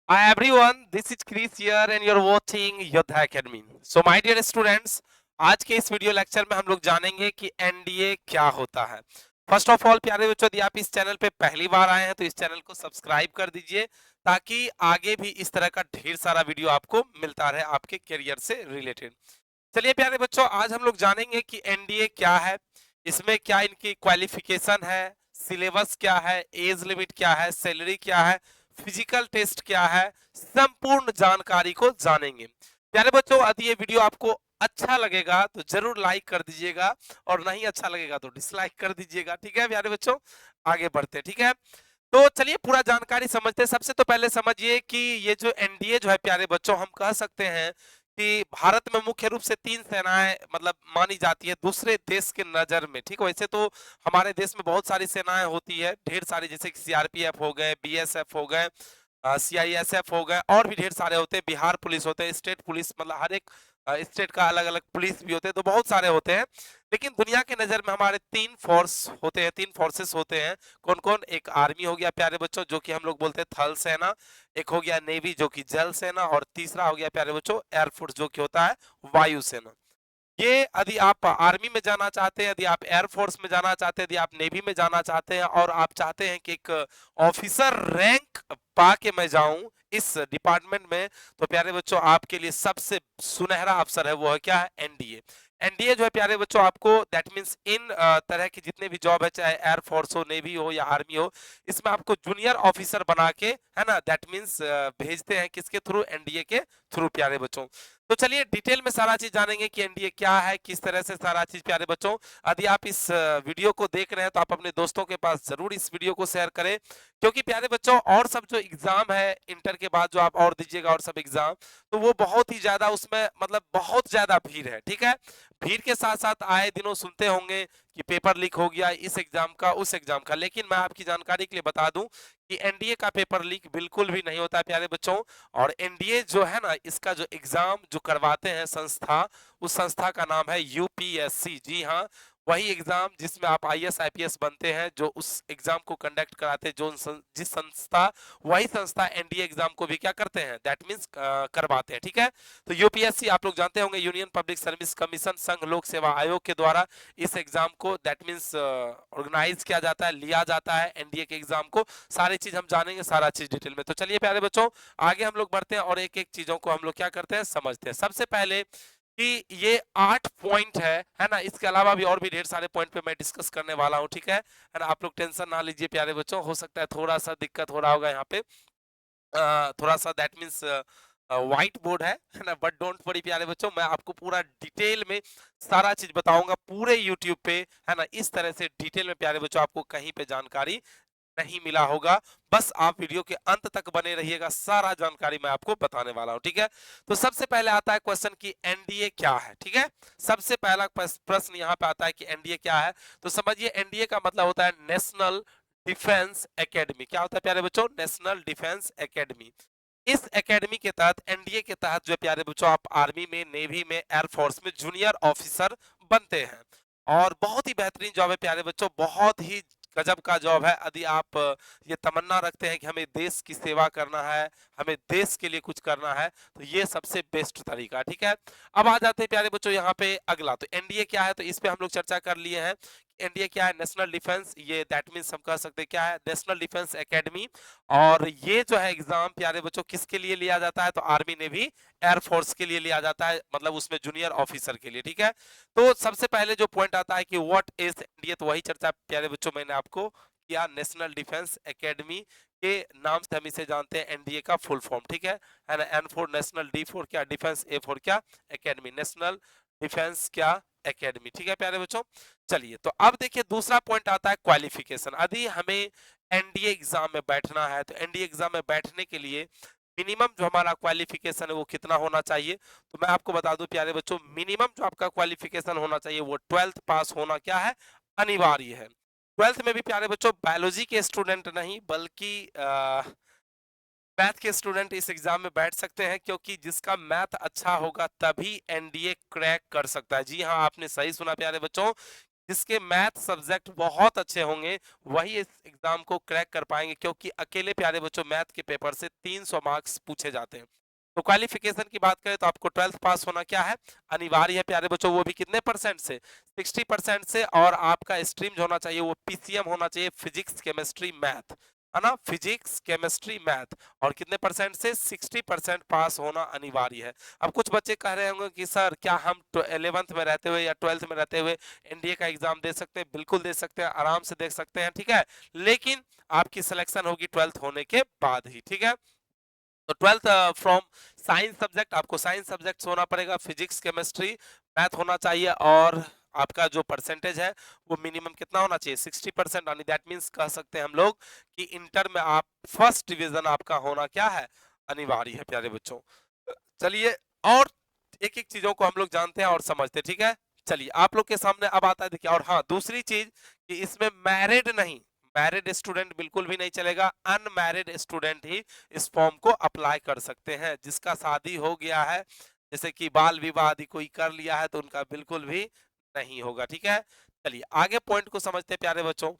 Hi everyone, this is Chris here and you're watching Yoddha Academy. So my dear students, आज के इस video lecture में हम लोग जानेंगे कि एनडीए क्या होता है। फर्स्ट ऑफ ऑल प्यारे बच्चों, यदि आप इस चैनल पे पहली बार आए हैं तो इस चैनल को सब्सक्राइब कर दीजिए ताकि आगे भी इस तरह का ढेर सारा वीडियो आपको मिलता रहे आपके करियर से रिलेटेड। चलिए प्यारे बच्चों, आज हम लोग जानेंगे कि एनडीए क्या है, इसमें क्या इनकी क्वालिफिकेशन है, सिलेबस क्या है, एज लिमिट क्या है, सैलरी क्या है, फिजिकल टेस्ट क्या है, संपूर्ण जानकारी को जानेंगे। प्यारे बच्चों, यदि ये वीडियो आपको अच्छा लगेगा तो जरूर लाइक कर दीजिएगा और नहीं अच्छा लगेगा तो डिसलाइक कर दीजिएगा। ठीक है प्यारे बच्चों, आगे बढ़ते हैं। ठीक है, तो चलिए पूरा जानकारी समझते हैं। सबसे तो पहले समझिए कि ये जो एनडीए जो है प्यारे बच्चों, हम कह सकते हैं कि भारत में मुख्य रूप से 3 सेनाएं मतलब मानी जाती है दूसरे देश के नजर में। ठीक है, वैसे तो हमारे देश में बहुत सारी सेनाएं होती है, ढेर सारी, जैसे कि सीआरपीएफ हो गए, बीएसएफ हो गए, सीआईएसएफ हो गए, और भी ढेर सारे होते हैं, बिहार पुलिस होते हैं, स्टेट पुलिस, मतलब हर एक स्टेट का अलग अलग पुलिस भी होते हैं, तो बहुत सारे होते हैं। लेकिन दुनिया के नजर में हमारे 3 फोर्स होते हैं, 3 फोर्सेस होते हैं। कौन कौन? एक आर्मी हो गया प्यारे बच्चों, जो कि हम लोग बोलते हैं थल सेना, एक हो गया नेवी जो कि जल सेना, और तीसरा हो गया प्यारे बच्चों एयरफोर्स जो कि होता है वायु सेना। ये यदि आप आर्मी में जाना चाहते हैं, यदि आप एयरफोर्स में जाना चाहते हैं, यदि आप नेवी में जाना चाहते हैं और आप चाहते हैं कि एक ऑफिसर रैंक पा के मैं जाऊं इस डिपार्टमेंट में, तो प्यारे बच्चों आपके लिए सबसे सुनहरा अवसर है, वो है क्या है? एनडीए। एनडीए जो है प्यारे बच्चों आपको, दैट मींस इन तरह की जितने भी जॉब है, चाहे एयरफोर्स हो, नेवी हो या आर्मी हो, इसमें आपको जूनियर ऑफिसर बना के, है ना, दैट मींस भेजते हैं किसके थ्रू? एनडीए के थ्रू प्यारे बच्चों। तो चलिए डिटेल में सारा चीज जानेंगे कि एनडीए क्या है, किस तरह से सारा चीज। प्यारे बच्चों, यदि आप इस वीडियो को देख रहे हैं तो आप अपने दोस्तों के पास जरूर इस वीडियो को शेयर करें, क्योंकि प्यारे बच्चों और सब जो एग्जाम है इंटर के बाद जो आप और दीजिएगा और सब एग्जाम, तो वो बहुत ही ज्यादा, उसमें मतलब बहुत ज्यादा भीड़ है। ठीक है, भीड़ के साथ साथ आए दिनों सुनते होंगे कि पेपर लीक हो गया इस एग्जाम का, उस एग्जाम का, लेकिन मैं आपकी जानकारी के लिए बता दूं कि एनडीए का पेपर लीक बिल्कुल भी नहीं होता है प्यारे बच्चों। और एनडीए जो है ना, इसका जो एग्जाम जो करवाते हैं संस्था, उस संस्था का नाम है यूपीएससी। जी हाँ, वही एग्जाम जिसमें आप आईएएस आईपीएस बनते हैं, जो उस एग्जाम को कंडक्ट कराते हैं, जो जिस संस्था, वही संस्था एनडीए एग्जाम को भी क्या करते हैं? दैट मींस करवाते हैं। ठीक है, तो यूपीएससी आप लोग जानते होंगे, यूनियन पब्लिक सर्विस कमीशन, संघ लोक सेवा आयोग के द्वारा इस एग्जाम को दैट मींस ऑर्गेनाइज किया जाता है, लिया जाता है एनडीए के एग्जाम को। सारी चीज हम जानेंगे, सारा चीज डिटेल में। तो चलिए प्यारे बच्चों, आगे हम लोग बढ़ते हैं और एक एक चीजों को हम लोग क्या करते हैं? समझते हैं। सबसे पहले कि ये 8 पॉइंट है ना, इसके अलावा भी और भी ढेर सारे पॉइंट पे मैं डिस्कस करने वाला हूँ। ठीक है ना, आप लोग टेंशन ना लीजिए प्यारे बच्चों, हो सकता है थोड़ा सा दिक्कत हो रहा होगा यहाँ पे, थोड़ा सा दैट मींस व्हाइट बोर्ड है ना, बट डोंट वरी प्यारे बच्चों, मैं आपको पूरा डिटेल में सारा चीज बताऊंगा पूरे यूट्यूब पे, है ना। इस तरह से डिटेल में प्यारे बच्चों आपको कहीं पे जानकारी नहीं मिला होगा। बस आप वीडियो के अंत तक बने रहिएगा, सारा जानकारी मैं आपको बताने वाला हूं। ठीक है, तो सबसे पहले आता है क्वेश्चन कि एनडीए क्या है। ठीक है, सबसे पहला प्रश्न यहाँ पे आता है कि एनडीए क्या है। तो समझिए, एनडीए का मतलब होता है नेशनल डिफेंस एकेडमी। क्या होता है प्यारे बच्चों? National defence academy. इस एकेडमी के तहत, एनडीए के तहत जो है प्यारे बच्चों, आप आर्मी में, नेवी में, एयरफोर्स में जूनियर ऑफिसर बनते हैं। और बहुत ही बेहतरीन जॉब है प्यारे बच्चों, बहुत ही गजब का जॉब है। यदि आप ये तमन्ना रखते हैं कि हमें देश की सेवा करना है, हमें देश के लिए कुछ करना है, तो ये सबसे बेस्ट तरीका है। ठीक है, अब आ जाते हैं प्यारे बच्चों यहाँ पे अगला। तो एनडीए क्या है, तो इस पे हम लोग चर्चा कर लिए हैं। एनडीए क्या है? नेशनल डिफेंस, ये दैट मींस हम कह सकते हैं क्या है? National defence academy. और ये जो है एग्जाम प्यारे बच्चों किसके लिए लिया जाता है? तो आर्मी, नेवी, एयरफोर्स के लिए लिया जाता है, मतलब उसमें जूनियर ऑफिसर के लिए। ठीक है, तो सबसे पहले जो पॉइंट आता है कि व्हाट इज एनडीए, तो वही चर्चा प्यारे बच्चों मैंने आपको किया। नेशनल डिफेंस एकेडमी के नाम से हम इसे जानते हैं, एनडीए का फुल फॉर्म। ठीक है ना, N for national, D for क्या? डिफेंस, ए फॉर क्या? एकेडमी, नेशनल डिफेंस क्या? एकेडमी। ठीक है प्यारे बच्चों, चलिए तो अब देखिए दूसरा पॉइंट आता है क्वालिफिकेशन। यदि हमें एनडीए एग्जाम में बैठना है, तो एनडीए एग्जाम में बैठने के लिए मिनिमम जो हमारा क्वालिफिकेशन है वो कितना होना चाहिए? तो मैं आपको बता दूं प्यारे बच्चों, मिनिमम जो आपका क्वालिफिकेशन होना चाहिए वो 12th पास होना क्या है? अनिवार्य है। 12th में भी प्यारे बच्चों बायोलॉजी के स्टूडेंट नहीं बल्कि मैथ के स्टूडेंट इस एग्जाम में बैठ सकते हैं, क्योंकि जिसका मैथ अच्छा होगा तभी एनडीए क्रैक कर सकता है। जी हाँ, आपने सही सुना प्यारे बच्चों, जिसके मैथ सब्जेक्ट बहुत अच्छे होंगे वही इस एग्जाम को क्रैक कर पाएंगे, क्योंकि अकेले प्यारे बच्चों मैथ के पेपर से 300 मार्क्स पूछे जाते हैं। तो क्वालिफिकेशन की बात करें तो आपको 12th पास होना क्या है, अनिवार्य है प्यारे बच्चों, वो भी कितने परसेंट से, 60% से। और आपका स्ट्रीम जो होना चाहिए वो पीसीएम होना चाहिए, फिजिक्स केमिस्ट्री मैथ, है ना, फिजिक्स केमिस्ट्री मैथ। और कितने परसेंट से, 60% पास होना अनिवार्य है। अब कुछ बच्चे कह रहे होंगे कि सर क्या हम 11th में रहते हुए या 12th में रहते हुए एनडीए का एग्जाम दे सकते हैं? बिल्कुल दे सकते हैं, आराम से दे सकते हैं, ठीक है। लेकिन आपकी सिलेक्शन होगी 12th होने के बाद ही, ठीक है। तो 12th फ्रॉम साइंस सब्जेक्ट, आपको साइंस सब्जेक्ट होना पड़ेगा, फिजिक्स केमिस्ट्री मैथ होना चाहिए। और आपका जो परसेंटेज है वो मिनिमम कितना होना चाहिए, 60%। यानी दैट मींस कह सकते हैं हम लोग कि इंटर में आप फर्स्ट डिवीजन आपका होना क्या है, अनिवार्य है प्यारे बच्चों। चलिए, और एक एक चीजों को हम लोग जानते हैं और समझते हैं, ठीक है। चलिए आप लोग के सामने अब आता है, देखिए। और हाँ, दूसरी चीज कि इसमें मैरिड नहीं, मैरिड स्टूडेंट बिल्कुल भी नहीं चलेगा, अनमैरिड स्टूडेंट ही इस फॉर्म को अप्लाई कर सकते हैं। जिसका शादी हो गया है, जैसे कि बाल विवाह आदि कोई कर लिया है, तो उनका बिल्कुल भी नहीं होगा, ठीक है। चलिए आगे पॉइंट को समझते हैं प्यारे बच्चों।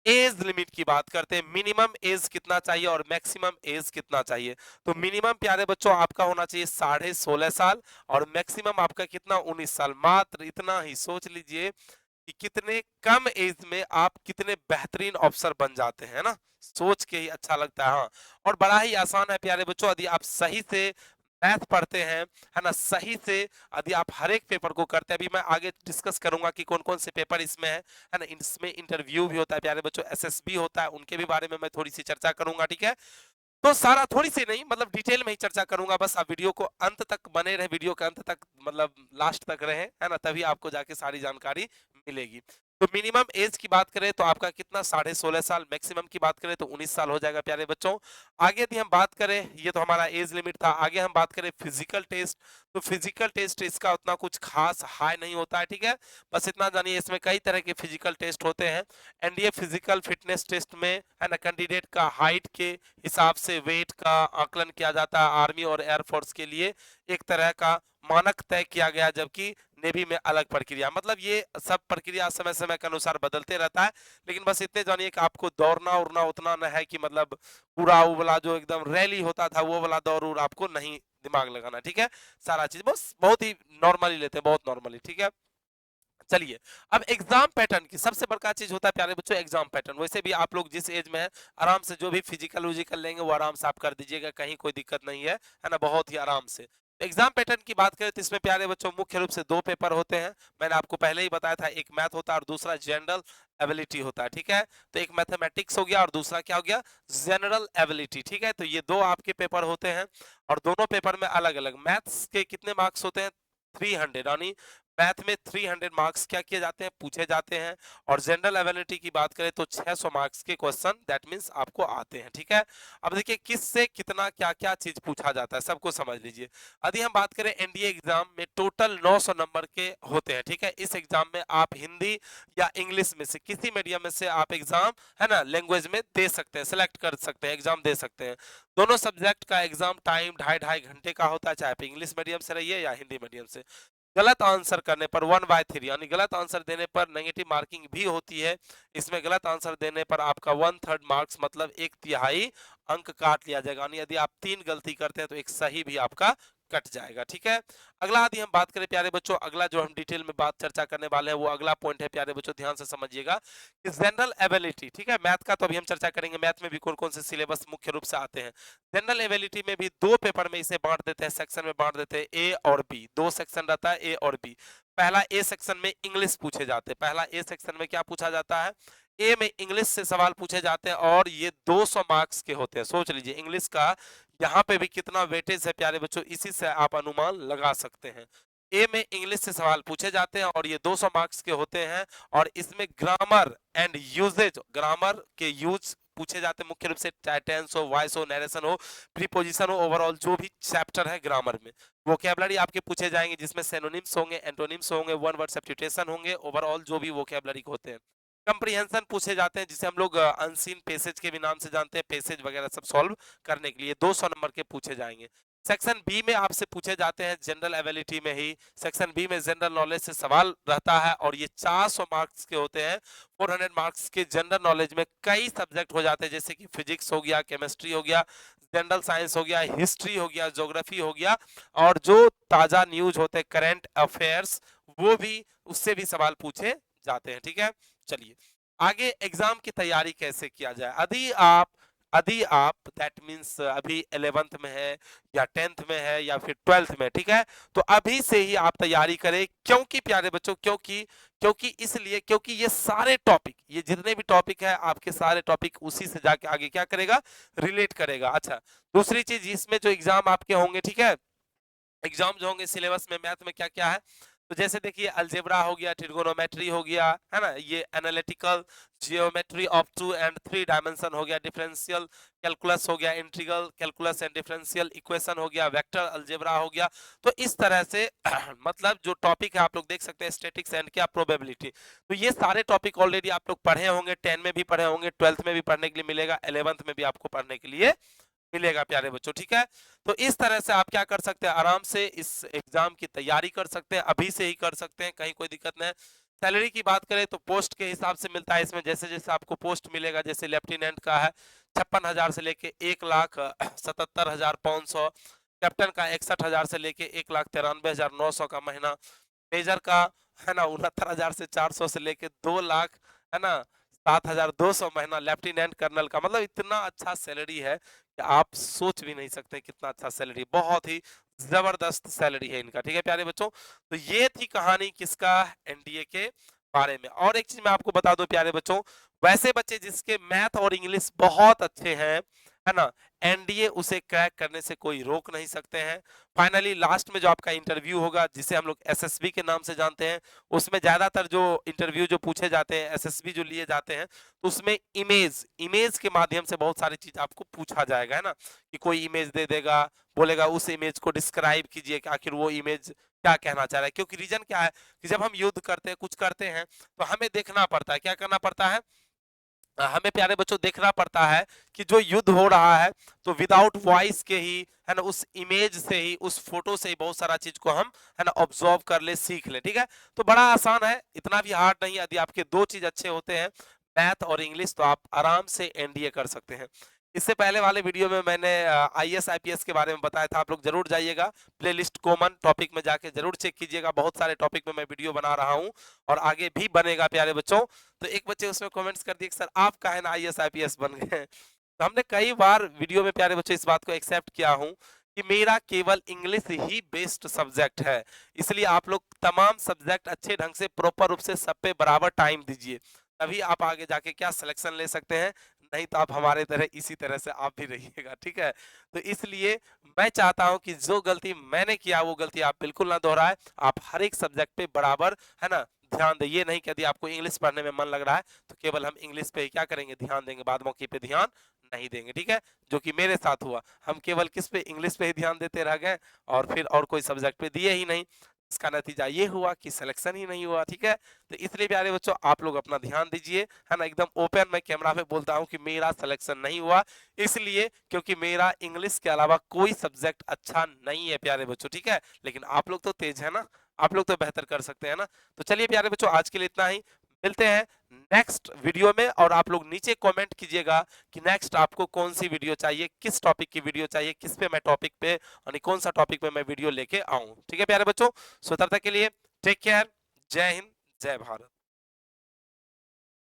एज लिमिट की बात करते हैं, मिनिमम एज कितना चाहिए और मैक्सिमम एज कितना चाहिए। तो मिनिमम प्यारे बच्चों आपका होना चाहिए 16.5 साल, और मैक्सिमम आपका कितना, 19 साल। मात्र इतना ही सोच लीजिए कि कितने कम एज में आप कितने बेहतरीन अफसर बन जाते हैं ना, सोच के ही अच्छा लगता है। हाँ, और बड़ा ही आसान है प्यारे बच्चों, यदि आप सही से मैथ पढ़ते हैं, है ना, सही से यदि आप हर एक पेपर को करते हैं। अभी मैं आगे डिस्कस करूंगा कि कौन कौन से पेपर इसमें है ना। इसमें इंटरव्यू भी होता है प्यारे बच्चों, एसएसबी होता है, उनके भी बारे में मैं थोड़ी सी चर्चा करूंगा, ठीक है। तो सारा थोड़ी सी नहीं, मतलब डिटेल में ही चर्चा करूंगा। बस आप वीडियो को अंत तक बने रहे, वीडियो के अंत तक मतलब लास्ट तक रहे, है ना, तभी आपको जाके सारी जानकारी मिलेगी। तो मिनिमम एज की बात करें तो आपका कितना, 16.5 साल। मैक्सिमम की बात करें तो 19 साल हो जाएगा प्यारे बच्चों। आगे यदि हम बात करें, ये तो हमारा एज लिमिट था। आगे हम बात करें फिजिकल टेस्ट, तो फिजिकल टेस्ट इसका उतना कुछ खास हाई नहीं होता है, ठीक है। बस इतना जानिए, इसमें कई तरह के फिजिकल टेस्ट होते हैं। एनडीए फिजिकल फिटनेस टेस्ट में, है ना, कैंडिडेट का हाइट के हिसाब से वेट का आकलन किया जाता है। आर्मी और एयरफोर्स के लिए एक तरह का मानक तय किया गया, जबकि नेवी में अलग प्रक्रिया। मतलब ये सब प्रक्रिया समय समय के अनुसार बदलते रहता है। लेकिन बस इतने जानिए कि आपको दौड़ना उड़ना उतना न है कि मतलब पूरा वो वाला जो एकदम रैली होता था वो वाला दौड़ उड़ आपको नहीं दिमाग लगाना, ठीक है। सारा चीज बस बहुत ही नॉर्मली लेते हैं, बहुत नॉर्मली, ठीक है। चलिए, अब एग्जाम पैटर्न की सबसे बड़का चीज होता है प्यारे बच्चों, एग्जाम पैटर्न। वैसे भी आप लोग जिस एज में है, आराम से जो भी फिजिकल विजिकल लेंगे वो आराम से आप कर दीजिएगा, कहीं कोई दिक्कत नहीं है ना, बहुत ही आराम से। एग्जाम पैटर्न की बात करें तो इसमें प्यारे बच्चों मुख्य रूप से 2 पेपर होते हैं। मैंने आपको पहले ही बताया था, एक मैथ होता है और दूसरा जनरल एबिलिटी होता है, ठीक है। तो एक मैथमेटिक्स हो गया और दूसरा क्या हो गया, जनरल एबिलिटी, ठीक है। तो ये 2 आपके पेपर होते हैं, और दोनों पेपर में अलग अलग मैथ्स के कितने मार्क्स होते हैं, 300। यानी मैथ में 300 मार्क्स क्या किए जाते हैं, पूछे जाते हैं। और जनरल एबिलिटी की बात करें तो 600 मार्क्स के क्वेश्चन दैट मींस आपको आते हैं, ठीक है। अब देखिए किस से कितना क्या क्या चीज पूछा जाता है, सबको समझ लीजिए। यदि हम बात करें एनडीए एग्जाम में टोटल 900 नंबर के होते हैं, ठीक है। इस एग्जाम में आप हिंदी या इंग्लिश में से किसी मीडियम में से आप एग्जाम, है ना, लैंग्वेज में दे सकते हैं, सिलेक्ट कर सकते हैं, एग्जाम दे सकते हैं। दोनों सब्जेक्ट का एग्जाम टाइम 2.5-2.5 घंटे का होता है, चाहे आप इंग्लिश मीडियम से रहिए या हिंदी मीडियम से। गलत आंसर करने पर 1/3, यानी गलत आंसर देने पर नेगेटिव मार्किंग भी होती है। इसमें गलत आंसर देने पर आपका 1/3 मार्क्स मतलब 1/3 अंक काट लिया जाएगा। यानी यदि आप 3 गलती करते हैं तो एक सही भी आपका कट जाएगा, ठीक है। अगला यदि हम बात करें प्यारे बच्चों, अगला जो हम डिटेल में बात चर्चा करने वाले हैं वो अगला पॉइंट है प्यारे बच्चों, ध्यान से समझिएगा कि जनरल एबिलिटी, ठीक है। मैथ का तो अभी हम चर्चा करेंगे, मैथ में भी कौन कौन से सिलेबस मुख्य रूप से आते हैं। जनरल एबिलिटी में भी 2 पेपर में इसे बांट देते हैं, सेक्शन में बांट देते हैं, ए और बी। 2 सेक्शन रहता है, ए और बी। पहला ए सेक्शन में इंग्लिश पूछे जाते हैं, पहला ए सेक्शन में क्या पूछा जाता है, ए में इंग्लिश से सवाल पूछे जाते हैं, और ये 200 मार्क्स के होते हैं। सोच लीजिए इंग्लिश का यहाँ पे भी कितना वेटेज है प्यारे बच्चों, इसी से आप अनुमान लगा सकते हैं। ए में इंग्लिश से सवाल पूछे जाते हैं और ये 200 मार्क्स के होते हैं, और इसमें ग्रामर एंड यूजेज, ग्रामर के यूज पूछे जाते हैं मुख्य रूप से, चाहे टेंस हो, वॉइस हो, नरेशन हो, प्रीपोजिशन हो, ओवरऑल जो भी चैप्टर है ग्रामर में। वोकैबुलरी आपके पूछे जाएंगे, जिसमें सिनोनिम्स होंगे, एंटोनिम्स होंगे, वन वर्ड सब्स्टिट्यूशन होंगे, ओवरऑल जो भी वोकैबुलरी होते हैं। कंप्रीहेंशन पूछे जाते हैं, जिसे हम लोग अनसीन पैसेज के भी नाम से जानते हैं, पैसेज वगैरह सब सॉल्व करने के लिए 200 नंबर के पूछे जाएंगे। सेक्शन बी में आपसे पूछे जाते हैं जनरल एबिलिटी में ही, सेक्शन बी में जनरल नॉलेज से सवाल रहता है और ये 400 मार्क्स के होते हैं। 400 मार्क्स के जनरल नॉलेज में कई सब्जेक्ट हो जाते हैं, जैसे कि फिजिक्स हो गया, केमिस्ट्री हो गया, जनरल साइंस हो गया, हिस्ट्री हो गया, ज्योग्राफी हो गया, और जो ताजा न्यूज होते हैं, करंट अफेयर्स, वो भी, उससे भी सवाल पूछे जाते हैं। ठीक है, चलिए आगे एग्जाम की तैयारी कैसे किया जाए। यदि आप दैट मीन्स अभी 11th में है या 10th में है या फिर 12th में, ठीक है, तो अभी से ही आप तैयारी करें। क्योंकि प्यारे बच्चों, क्योंकि इसलिए क्योंकि ये सारे टॉपिक, ये जितने भी टॉपिक है, आपके सारे टॉपिक उसी से जाके आगे क्या करेगा, रिलेट करेगा। अच्छा, दूसरी चीज, इसमें जो एग्जाम आपके होंगे, ठीक है, एग्जाम जो होंगे सिलेबस में मैथ में क्या क्या है, तो जैसे देखिए अलजेब्रा हो गया, ट्रिगोनोमेट्री हो गया, है ना, ये analytical geometry of 2 and 3 dimension हो गया, डिफरेंशियल कैलकुलस हो गया, integral calculus and differential equation हो गया, वेक्टर अलजेब्रा हो गया। तो इस तरह से मतलब जो टॉपिक है आप लोग देख सकते हैं, स्टैटिक्स एंड क्या प्रोबेबिलिटी, तो ये सारे टॉपिक ऑलरेडी आप लोग पढ़े होंगे, 10 में भी पढ़े होंगे, 12th में भी पढ़ने के लिए मिलेगा, 11th में भी आपको पढ़ने के लिए मिलेगा प्यारे बच्चों। ठीक है, तो इस तरह से आप क्या कर सकते हैं, आराम से इस एग्जाम की तैयारी कर सकते हैं, अभी से ही कर सकते हैं, कहीं कोई दिक्कत नहीं है। सैलरी की बात करें तो पोस्ट के हिसाब से मिलता है, इसमें जैसे जैसे आपको पोस्ट मिलेगा, जैसे लेफ्टिनेंट का है 56,000 से लेके 1,77,500, कैप्टन का 61,000 से लेके 1,93,900 का महीना, मेजर का है ना 69,000 से 400 से लेके 2 लाख, है ना 7,200 महीना, लेफ्टिनेंट कर्नल का, मतलब इतना अच्छा सैलरी है कि आप सोच भी नहीं सकते कितना अच्छा सैलरी, बहुत ही जबरदस्त सैलरी है इनका। ठीक है प्यारे बच्चों, तो ये थी कहानी किसका, एनडीए के बारे में। और एक चीज मैं आपको बता दूं प्यारे बच्चों, वैसे बच्चे जिसके मैथ और इंग्लिश बहुत अच्छे हैं, है ना, एनडीए उसे क्रैक करने से कोई रोक नहीं सकते हैं। फाइनली लास्ट में जो आपका इंटरव्यू होगा, जिसे हम लोग एसएसबी के नाम से जानते हैं, उसमें ज्यादातर जो इंटरव्यू जो पूछे जाते हैं, एसएसबी जो लिए जाते हैं, तो उसमें इमेज के माध्यम से बहुत सारी चीज आपको पूछा जाएगा, है ना, कि कोई इमेज दे देगा, बोलेगा उस इमेज को डिस्क्राइब कीजिए कि आखिर वो इमेज क्या कहना चाह रहा है। क्योंकि रीजन क्या है कि जब हम युद्ध करते हैं, कुछ करते हैं, तो हमें देखना पड़ता है, क्या करना पड़ता है, हमें प्यारे बच्चों देखना पड़ता है कि जो युद्ध हो रहा है, तो विदाउट वॉइस के ही, है ना, उस इमेज से ही, उस फोटो से ही बहुत सारा चीज को हम, है ना, ऑब्जर्व कर ले, सीख ले। ठीक है, तो बड़ा आसान है, इतना भी हार्ड नहीं है। यदि आपके दो चीज अच्छे होते हैं, मैथ और इंग्लिश, तो आप आराम से एनडीए कर सकते हैं। इससे पहले वाले वीडियो में मैंने आईएएस आईपीएस के बारे में बताया था, आप लोग जरूर जाइएगा प्लेलिस्ट कॉमन टॉपिक में जाके जरूर चेक कीजिएगा, बहुत सारे टॉपिक में मैं वीडियो बना रहा हूं और आगे भी बनेगा प्यारे बच्चों। तो एक बच्चे उसमें कमेंट्स कर दिए कि सर आप काहे ना आईएएस आईपीएस बन गए। तो हमने कई बार वीडियो में प्यारे बच्चों इस बात को एक्सेप्ट किया हूं कि मेरा केवल इंग्लिश ही बेस्ट सब्जेक्ट है, इसलिए आप लोग तमाम सब्जेक्ट अच्छे ढंग से प्रॉपर रूप से सब पे बराबर टाइम दीजिए, तभी आप आगे जाके क्या सिलेक्शन ले सकते हैं, नहीं तो आप हमारे तरह इसी तरह से आप भी रहिएगा। ठीक है, तो इसलिए मैं चाहता हूं कि जो गलती मैंने किया वो गलती आप बिल्कुल ना दोहराए, आप हर एक सब्जेक्ट पे बराबर, है ना, ध्यान दे। ये नहीं कि यदि आपको इंग्लिश पढ़ने में मन लग रहा है तो केवल हम इंग्लिश पे ही क्या करेंगे, ध्यान देंगे, बाद मौके पे ध्यान नहीं देंगे। ठीक है, जो कि मेरे साथ हुआ, हम केवल किस पे, इंग्लिश पे ही ध्यान देते रह गए और फिर और कोई सब्जेक्ट पे दिए ही नहीं, इसका नतीजा ये हुआ कि सिलेक्शन ही नहीं हुआ। ठीक है, तो इसलिए प्यारे बच्चों आप लोग अपना ध्यान दीजिए, है ना, एकदम ओपन मैं कैमरा पे बोलता हूँ कि मेरा सिलेक्शन नहीं हुआ इसलिए क्योंकि मेरा इंग्लिश के अलावा कोई सब्जेक्ट अच्छा नहीं है प्यारे बच्चों। ठीक है, लेकिन आप लोग तो तेज है ना, आप लोग तो बेहतर कर सकते हैं ना। तो चलिए प्यारे बच्चों आज के लिए इतना ही, मिलते हैं नेक्स्ट वीडियो में, और आप लोग नीचे कमेंट कीजिएगा कि नेक्स्ट आपको कौन सी वीडियो चाहिए, किस टॉपिक की वीडियो चाहिए, किस पे मैं टॉपिक पे और कौन सा टॉपिक पे मैं वीडियो लेके आऊं। ठीक है प्यारे बच्चों, सो तब तक के लिए टेक केयर, जय हिंद, जय भारत।